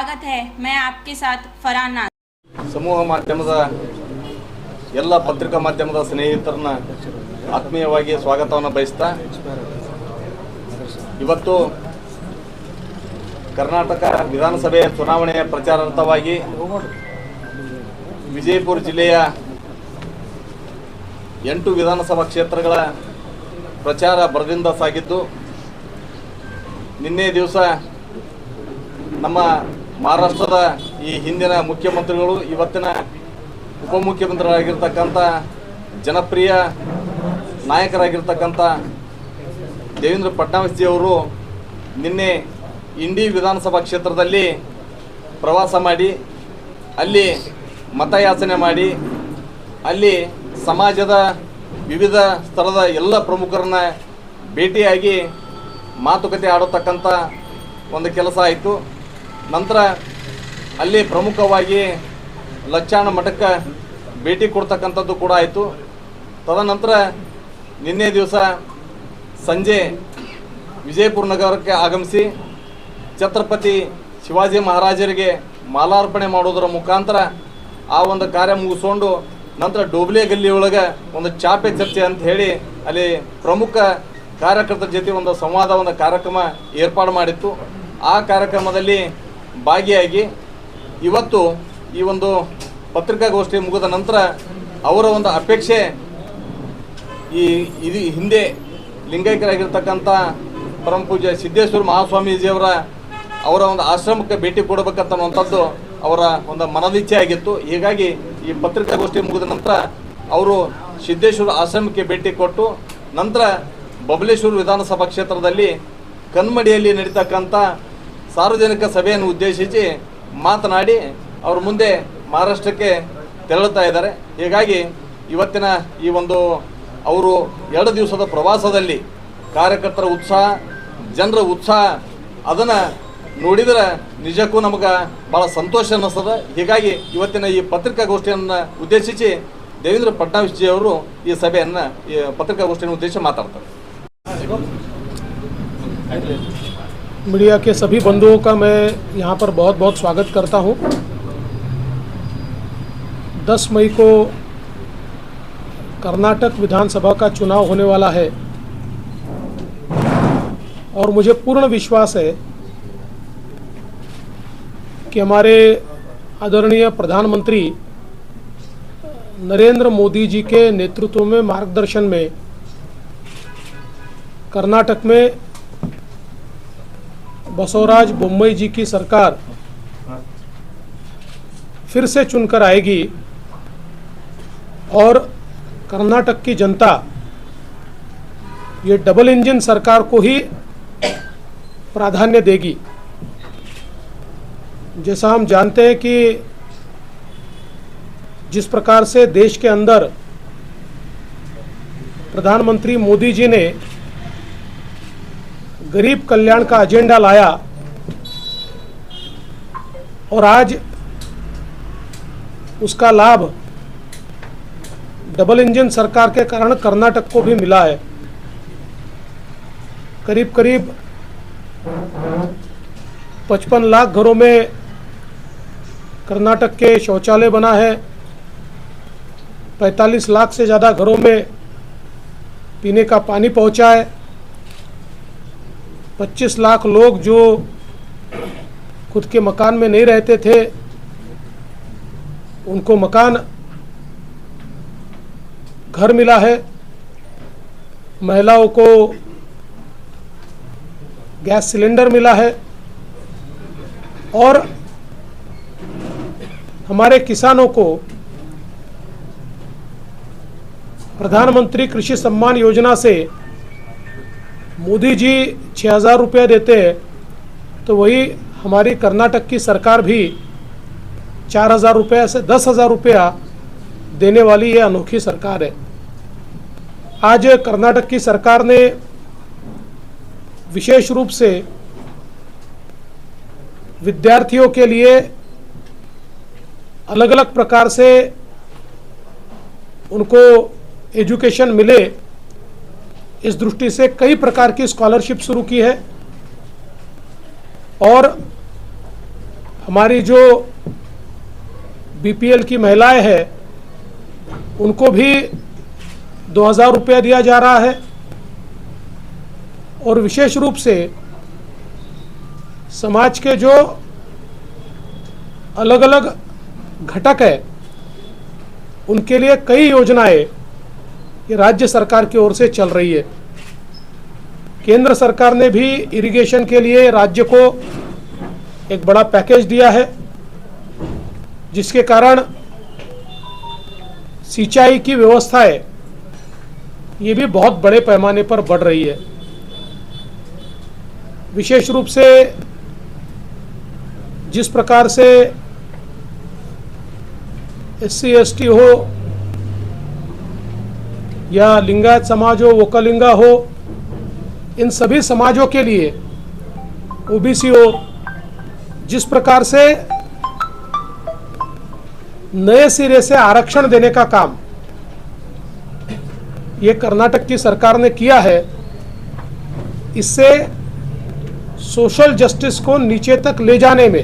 स्वागत है। मैं आपके साथ फरहान नाज। ಸಮೂಹ ಮಾಧ್ಯಮದ ಎಲ್ಲ ಪತ್ರಿಕಾ ಮಾಧ್ಯಮದ ಸ್ನೇಹಿತರನ್ನ ಆತ್ಮೀಯವಾಗಿ ಸ್ವಾಗತವನ್ನು ಬಯಸ್ತಾ ಇವತ್ತು ಕರ್ನಾಟಕ ವಿಧಾನಸಭೆ ಚುನಾವಣೆಯ ಪ್ರಚಾರಾರ್ಥವಾಗಿ ವಿಜಯಪುರ ಜಿಲ್ಲೆಯ 8 ವಿಧಾನಸಭಾ ಕ್ಷೇತ್ರಗಳ ಪ್ರಚಾರ ಭರದಿಂದ ಸಾಗಿದ್ದು ನಿನ್ನೆ ದಿವಸ ನಮ್ಮ ಮಹಾರಾಷ್ಟ್ರದ ಈ ಹಿಂದಿನ ಮುಖ್ಯಮಂತ್ರಿಗಳು ಇವತ್ತಿನ ಉಪಮುಖ್ಯಮಂತ್ರಿಗಳಾಗಿರ್ತಕ್ಕಂಥ ಜನಪ್ರಿಯ ನಾಯಕರಾಗಿರ್ತಕ್ಕಂಥ ದೇವೇಂದ್ರ ಫಡ್ನವೀಸ್ ಅವರು ನಿನ್ನೆ ಇಂಡಿ ವಿಧಾನಸಭಾ ಕ್ಷೇತ್ರದಲ್ಲಿ ಪ್ರವಾಸ ಮಾಡಿ ಅಲ್ಲಿ ಮತಯಾಚನೆ ಮಾಡಿ ಅಲ್ಲಿ ಸಮಾಜದ ವಿವಿಧ ಸ್ತರದ ಎಲ್ಲ ಪ್ರಮುಖರನ್ನ ಭೇಟಿಯಾಗಿ ಮಾತುಕತೆ ಆಡತಕ್ಕಂಥ ಒಂದು ಕೆಲಸ ಆಯಿತು. ನಂತರ ಅಲ್ಲಿ ಪ್ರಮುಖವಾಗಿ ಲಕ್ಷಾಣ ಮಠಕ್ಕೆ ಭೇಟಿ ಕೊಡ್ತಕ್ಕಂಥದ್ದು ಕೂಡ ಆಯಿತು. ತದನಂತರ ನಿನ್ನೆ ದಿವಸ ಸಂಜೆ ವಿಜಯಪುರ ನಗರಕ್ಕೆ ಆಗಮಿಸಿ ಛತ್ರಪತಿ ಶಿವಾಜಿ ಮಹಾರಾಜರಿಗೆ ಮಾಲಾರ್ಪಣೆ ಮಾಡೋದರ ಮುಖಾಂತರ ಆ ಒಂದು ಕಾರ್ಯ ಮುಗಿಸ್ಕೊಂಡು ನಂತರ ಡೋಬ್ಲೆ ಗಲ್ಲಿಯೊಳಗೆ ಒಂದು ಚಾಪೆ ಚರ್ಚೆ ಅಂತ ಹೇಳಿ ಅಲ್ಲಿ ಪ್ರಮುಖ ಕಾರ್ಯಕರ್ತರ ಜೊತೆ ಒಂದು ಸಂವಾದ ಒಂದು ಕಾರ್ಯಕ್ರಮ ಏರ್ಪಾಡು ಮಾಡಿತ್ತು. ಆ ಕಾರ್ಯಕ್ರಮದಲ್ಲಿ ಭಾಗಿಯಾಗಿ ಇವತ್ತು ಈ ಒಂದು ಪತ್ರಿಕಾಗೋಷ್ಠಿ ಮುಗಿದ ನಂತರ ಅವರ ಒಂದು ಅಪೇಕ್ಷೆ ಇದು ಹಿಂದೆ ಲಿಂಗೈಕ್ಯರಾಗಿರ್ತಕ್ಕಂಥ ಪರಮ ಪೂಜ್ಯ ಸಿದ್ದೇಶ್ವರ ಮಹಾಸ್ವಾಮೀಜಿಯವರ ಅವರ ಒಂದು ಆಶ್ರಮಕ್ಕೆ ಭೇಟಿ ಕೊಡಬೇಕಂತನ್ನುವಂಥದ್ದು ಅವರ ಒಂದು ಮನದಿಚ್ಛೆ ಆಗಿತ್ತು. ಹೀಗಾಗಿ ಈ ಪತ್ರಿಕಾಗೋಷ್ಠಿ ಮುಗಿದ ನಂತರ ಅವರು ಸಿದ್ದೇಶ್ವರ ಆಶ್ರಮಕ್ಕೆ ಭೇಟಿ ಕೊಟ್ಟು ನಂತರ ಬಬಲೇಶ್ವರ ವಿಧಾನಸಭಾ ಕ್ಷೇತ್ರದಲ್ಲಿ ಕನ್ಮಡಿಯಲ್ಲಿ ನಡೀತಕ್ಕಂಥ ಸಾರ್ವಜನಿಕ ಸಭೆಯನ್ನು ಉದ್ದೇಶಿಸಿ ಮಾತನಾಡಿ ಅವರು ಮುಂದೆ ಮಹಾರಾಷ್ಟ್ರಕ್ಕೆ ತೆರಳುತ್ತಾ ಇದ್ದಾರೆ. ಹೀಗಾಗಿ ಇವತ್ತಿನ ಈ ಒಂದು ಅವರು 2 ದಿವಸದ ಪ್ರವಾಸದಲ್ಲಿ ಕಾರ್ಯಕರ್ತರ ಉತ್ಸಾಹ, ಜನರ ಉತ್ಸಾಹ ಅದನ್ನು ನೋಡಿದರೆ ನಿಜಕ್ಕೂ ನಮಗೆ ಭಾಳ ಸಂತೋಷ ಅನ್ನಿಸ್ತದೆ. ಹೀಗಾಗಿ ಇವತ್ತಿನ ಈ ಪತ್ರಿಕಾಗೋಷ್ಠಿಯನ್ನು ಉದ್ದೇಶಿಸಿ ದೇವೇಂದ್ರ ಫಡ್ನವೀಸ್ ಜಿ ಅವರು ಈ ಸಭೆಯನ್ನು ಈ ಪತ್ರಿಕಾಗೋಷ್ಠಿಯನ್ನು ಉದ್ದೇಶಿಸಿ ಮಾತಾಡ್ತಾರೆ. मीडिया के सभी बंधुओं का मैं यहाँ पर बहुत बहुत स्वागत करता हूँ। 10 मई को कर्नाटक विधानसभा का चुनाव होने वाला है और मुझे पूर्ण विश्वास है कि हमारे आदरणीय प्रधानमंत्री नरेंद्र मोदी जी के नेतृत्व में मार्गदर्शन में कर्नाटक में बसवराज बोम्मई जी की सरकार फिर से चुनकर आएगी और कर्नाटक की जनता ये डबल इंजन सरकार को ही प्राधान्य देगी। जैसा हम जानते हैं कि जिस प्रकार से देश के अंदर प्रधानमंत्री मोदी जी ने गरीब कल्याण का एजेंडा लाया और आज उसका लाभ डबल इंजन सरकार के कारण कर्नाटक को भी मिला है। करीब करीब 55 लाख घरों में कर्नाटक के शौचालय बना है। 45 लाख से ज़्यादा घरों में पीने का पानी पहुंचा है। 25 लाख लोग जो खुद के मकान में नहीं रहते थे उनको मकान घर मिला है। महिलाओं को गैस सिलेंडर मिला है और हमारे किसानों को प्रधानमंत्री कृषि सम्मान योजना से मोदी जी 6000 रुपये देते हैं तो वही हमारी कर्नाटक की सरकार भी 4000 रुपये से 10,000 रुपया देने वाली ये अनोखी सरकार है। आज कर्नाटक की सरकार ने विशेष रूप से विद्यार्थियों के लिए अलग अलग प्रकार से उनको एजुकेशन मिले इस दृष्टि से कई प्रकार की स्कॉलरशिप शुरू की है और हमारी जो बीपीएल की महिलाएं हैं उनको भी 2000 रुपया दिया जा रहा है। और विशेष रूप से समाज के जो अलग अलग घटक है उनके लिए कई योजनाएं ये राज्य सरकार की ओर से चल रही है। केंद्र सरकार ने भी इरिगेशन के लिए राज्य को एक बड़ा पैकेज दिया है, जिसके कारण सिंचाई की व्यवस्थाएं ये भी बहुत बड़े पैमाने पर बढ़ रही है। विशेष रूप से जिस प्रकार से SC ST हो या लिंगायत समाज हो, वोकलिंगा हो, इन सभी समाजों के लिए OBC हो, जिस प्रकार से नए सिरे से आरक्षण देने का काम ये कर्नाटक की सरकार ने किया है, इससे सोशल जस्टिस को नीचे तक ले जाने में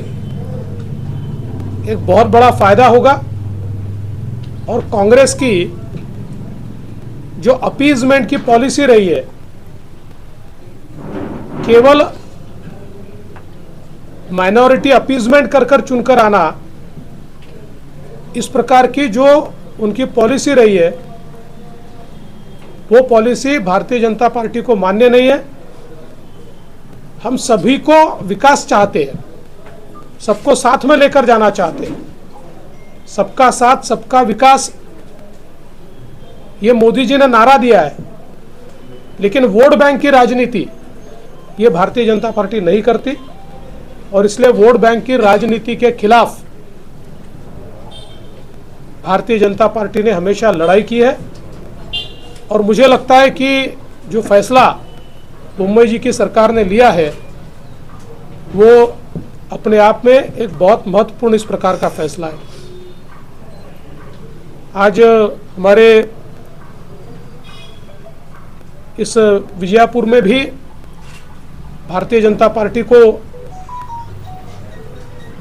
एक बहुत बड़ा फायदा होगा। और कांग्रेस की जो अपीजमेंट की पॉलिसी रही है, केवल माइनॉरिटी अपीजमेंट कर कर चुनकर आना, इस प्रकार की जो उनकी पॉलिसी रही है वो पॉलिसी भारतीय जनता पार्टी को मान्य नहीं है। हम सभी को विकास चाहते हैं, सबको साथ में लेकर जाना चाहते हैं। सबका साथ सबका विकास ये मोदी जी ने नारा दिया है, लेकिन वोट बैंक की राजनीति ये भारतीय जनता पार्टी नहीं करती और इसलिए वोट बैंक की राजनीति के खिलाफ भारतीय जनता पार्टी ने हमेशा लड़ाई की है। और मुझे लगता है कि जो फैसला मुंबई जी की सरकार ने लिया है वो अपने आप में एक बहुत महत्वपूर्ण इस प्रकार का फैसला है। आज हमारे इस विजयपुर में भी भारतीय जनता पार्टी को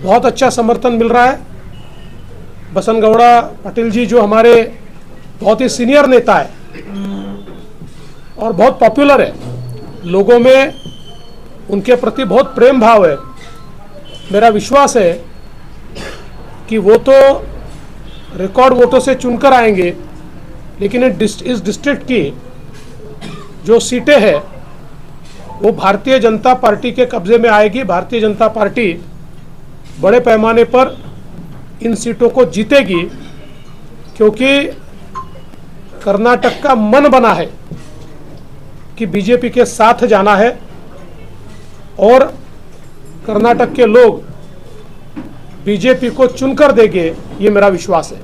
बहुत अच्छा समर्थन मिल रहा है। बसनगौड़ा पाटिल जी जो हमारे बहुत ही सीनियर नेता है और बहुत पॉपुलर है, लोगों में उनके प्रति बहुत प्रेम भाव है। मेरा विश्वास है कि वो तो रिकॉर्ड वोटों से चुनकर आएंगे, लेकिन इस डिस्ट्रिक्ट की जो सीटें हैं वो भारतीय जनता पार्टी के कब्जे में आएगी। भारतीय जनता पार्टी बड़े पैमाने पर इन सीटों को जीतेगी, क्योंकि कर्नाटक का मन बना है कि बीजेपी के साथ जाना है और कर्नाटक के लोग बीजेपी को चुनकर देंगे, ये मेरा विश्वास है।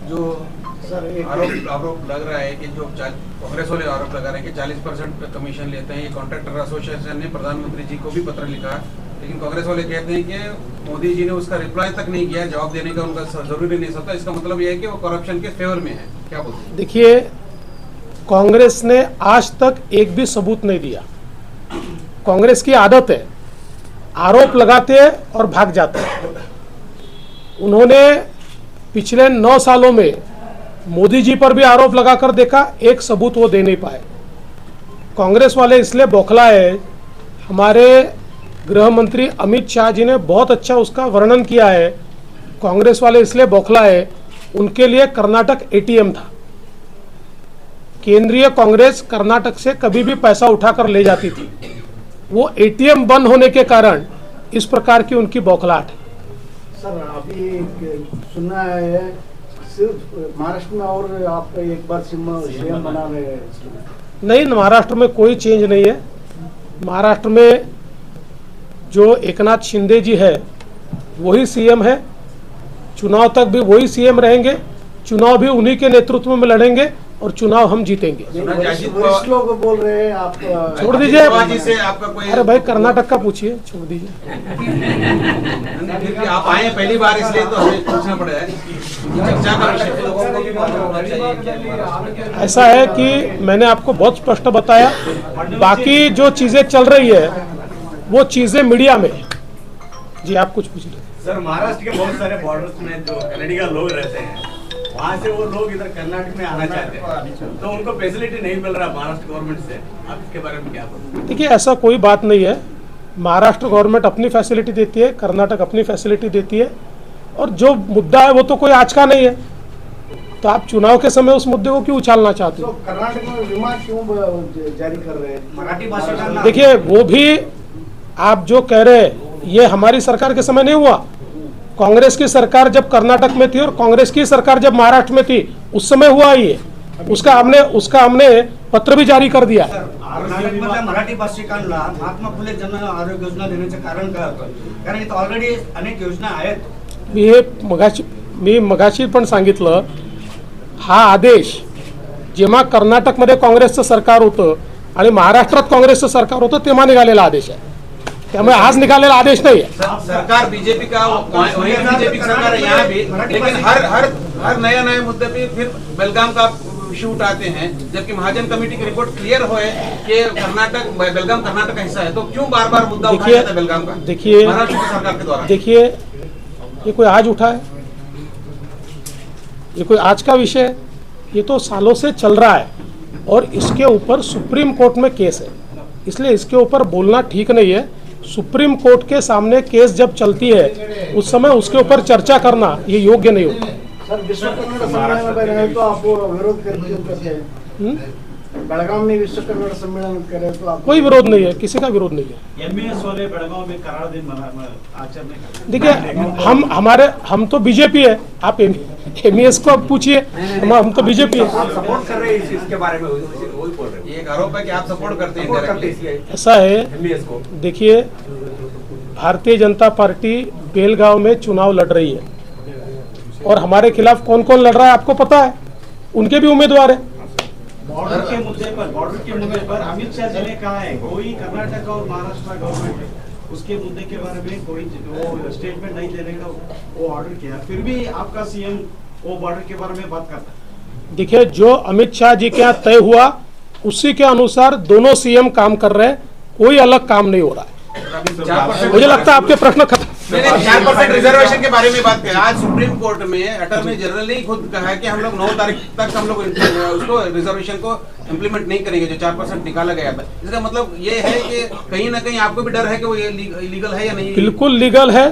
जो आरोप लग रहा है कि जो कांग्रेस वाले आरोप लगा रहे हैं कि 40% कमीशन लेते हैं, ये कॉन्ट्रैक्टर एसोसिएशन ने प्रधानमंत्री जी को भी पत्र लिखा, लेकिन कांग्रेस वाले कहते हैं कि मोदी जी ने उसका रिप्लाई तक नहीं किया, जवाब देने का उनका जरूरी नहीं सकता। इसका मतलब यह है कि वो करप्शन के फेवर में है। क्या बोलते हैं? देखिए, कांग्रेस ने आज तक एक भी सबूत नहीं दिया। कांग्रेस की आदत है आरोप लगाते हैं और भाग जाते हैं। उन्होंने पिछले 9 सालों में मोदी जी पर भी आरोप लगाकर देखा, एक सबूत वो दे नहीं पाए। कांग्रेस वाले इसलिए बौखलाए। हमारे गृह मंत्री अमित शाह जी ने बहुत अच्छा उसका वर्णन किया है। कांग्रेस वाले इसलिए बौखलाए, उनके लिए कर्नाटक ATM था। केंद्रीय कांग्रेस कर्नाटक से कभी भी पैसा उठाकर ले जाती थी, वो ATM बंद होने के कारण इस प्रकार की उनकी बौखलाहट है। सर, अभी सुनना है सिर्फ महाराष्ट्र में और आप एक बार CM बना रहे हैं? नहीं, महाराष्ट्र में कोई चेंज नहीं है। महाराष्ट्र में जो एकनाथ शिंदे जी है वही CM है, चुनाव तक भी वही CM रहेंगे, चुनाव भी उन्हीं के नेतृत्व में लड़ेंगे और चुनाव हम जीतेंगे। वरिष्ठ लोग बोल रहे हैं, आप छोड़ दीजिए। अरे भाई, कर्नाटक का पूछिए, छोड़ दीजिए। आप आए पहली बार इसलिए तो हमें पूछना पड़ा है। चर्चा का विषय ऐसा है कि मैंने आपको बहुत स्पष्ट बताया, बाकी जो चीजें चल रही है वो चीजें मीडिया में, जी आप कुछ पूछ रहे थे। सर, महाराष्ट्र के बहुत सारे बॉर्डर्स में जो कनेडी का लोग रहते हैं, वहाँ से वो लोग इधर कर्नाटक में आना चाहते हैं, तो उनको फैसिलिटी नहीं मिल रहा महाराष्ट्र गवर्नमेंट से। आप इसके बारे में क्या बोलते हैं? देखिए, ऐसा कोई बात नहीं है। महाराष्ट्र गवर्नमेंट अपनी फैसिलिटी देती है, कर्नाटक अपनी फैसिलिटी देती है, और जो मुद्दा है वो तो कोई आज का नहीं है। तो आप चुनाव के समय उस मुद्दे को क्यों उछालना चाहते हो? तो कर्नाटक में विमा क्यों जारी कर रहे हैं? मराठी भाषा का नाम- देखिए, वो भी आप जो कह रहे हैं ये हमारी सरकार के समय नहीं हुआ। कांग्रेस की सरकार जब कर्नाटक में थी और कांग्रेस की सरकार जब महाराष्ट्र में थी उस समय हुआ ये। उसका हमने पत्र भी जारी कर दिया। कर्नाटकमधल्या मराठी भाषिकांना महात्मा फुले जन आरोग्य योजना देण्याचं कारण काय होतं? कारण इथं ऑलरेडी अनेक योजना आहेत. मी मगाशी पण सांगितलं, हा आदेश जेव्हा कर्नाटकमध्ये काँग्रेसचं सरकार होतं आणि महाराष्ट्रात काँग्रेसचं सरकार होतं तेव्हा निघालेला आदेश आहे. त्यामुळे आज निघालेला आदेश नाही आहे. सरकार बीजेपी का वही बीजेपी सरकार है यहाँ भी, लेकिन हर नए मुद्दे पे फिर बेलगाम का इशू उठाते हैं, जबकि महाजन कमेटी की रिपोर्ट क्लियर हो है कि बेलगाम कर्नाटक का हिस्सा है, तो क्यों बार बार मुद्दा उठाया जाता है बेलगाम का? देखिए, महाराष्ट्र की सरकार के द्वारा देखिए, ये कोई आज उठा है? ये कोई आज का विषय है? ये तो सालों से चल रहा है और इसके ऊपर सुप्रीम कोर्ट में केस है, इसलिए इसके ऊपर बोलना ठीक नहीं है। सुप्रीम कोर्ट के सामने केस जब चलती है उस समय उसके ऊपर चर्चा करना ये योग्य नहीं होता। सर, विश्व कन्नड़ सम्मेलन में रहे तो आप विरोध करते हैं। बेलगाम में विश्व कन्नड़ सम्मेलन करे तो आप कोई विरोध नहीं है, किसी का विरोध नहीं है। एमईएस वाले बेलगाव में करार दिन आचरण। देखिए, हम तो बीजेपी है, आप एमईएस को अब पूछिए, हम तो बीजेपी है। सपोर्ट कर रहे हैं इसके बारे में, वही बोल रहे हैं। ये एक आरोप है कि आप सपोर्ट करते हैं। ऐसा है, देखिए, भारतीय जनता पार्टी बेलगांव में चुनाव लड़ रही है और हमारे खिलाफ कौन कौन लड़ रहा है आपको पता है, उनके भी उम्मीदवार है। बॉर्डर के मुद्दे पर अमित शाह जी ने कहा है कोई कर्नाटक और महाराष्ट्र गवर्नमेंट है उसके मुद्दे के बारे में कोई वो स्टेटमेंट नहीं देने का वो ऑर्डर किया, फिर भी आपका सीएम वो बॉर्डर के बारे में बात करता है। देखिए, जो अमित शाह जी के यहाँ तय हुआ उसी के अनुसार दोनों सीएम काम कर रहे हैं, कोई अलग काम नहीं हो रहा है। मुझे लगता है आपके प्रश्न खत्म। मैंने 4% रिजर्वेशन के बारे में बात की। आज सुप्रीम कोर्ट में अटॉर्नी जनरल ने खुद कहा है कि हम लोग 9 तारीख तक हम लोग उसको रिजर्वेशन को इम्प्लीमेंट नहीं करेंगे, जो 4% निकाला गया था। इसका मतलब ये है कि कहीं ना कहीं आपको भी डर है कि वो ये लीगल है या नहीं? बिल्कुल लीगल है,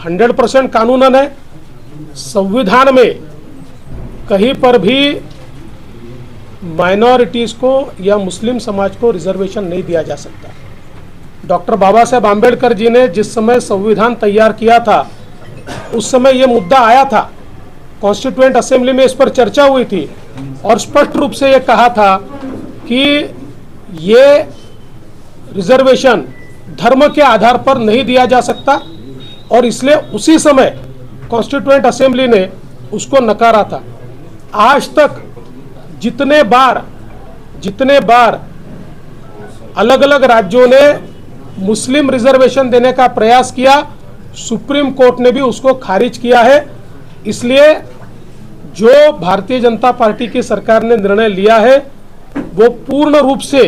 100% कानूनन है। संविधान में कहीं पर भी माइनॉरिटीज को या मुस्लिम समाज को रिजर्वेशन नहीं दिया जा सकता। डॉक्टर बाबा साहेब आम्बेडकर जी ने जिस समय संविधान तैयार किया था उस समय ये मुद्दा आया था, कॉन्स्टिट्यूएंट असेंबली में इस पर चर्चा हुई थी और स्पष्ट रूप से ये कहा था कि ये रिजर्वेशन धर्म के आधार पर नहीं दिया जा सकता और इसलिए उसी समय कॉन्स्टिट्यूएंट असेंबली ने उसको नकारा था। आज तक जितने बार अलग अलग राज्यों ने मुस्लिम रिजर्वेशन देने का प्रयास किया, सुप्रीम कोर्ट ने भी उसको खारिज किया है। इसलिए जो भारतीय जनता पार्टी की सरकार ने निर्णय लिया है वो पूर्ण रूप से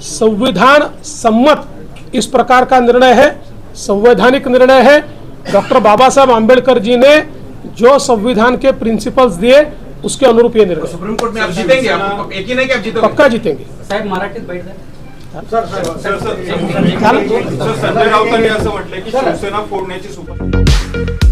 संविधान सम्मत इस प्रकार का निर्णय है, संवैधानिक निर्णय है। डॉक्टर बाबा साहब आम्बेडकर जी ने जो संविधान के प्रिंसिपल्स दिए उसके अनुरूप ये निर्णय। सुप्रीम कोर्ट में आप जीतेंगे? आप यकीन है कि आप जीतोगे? पक्का जीतेंगे। साहेब मराठीत बैठ जाए. संजय राऊतांनी असं म्हटलंय की शिवसेना फोडण्याची सुपारी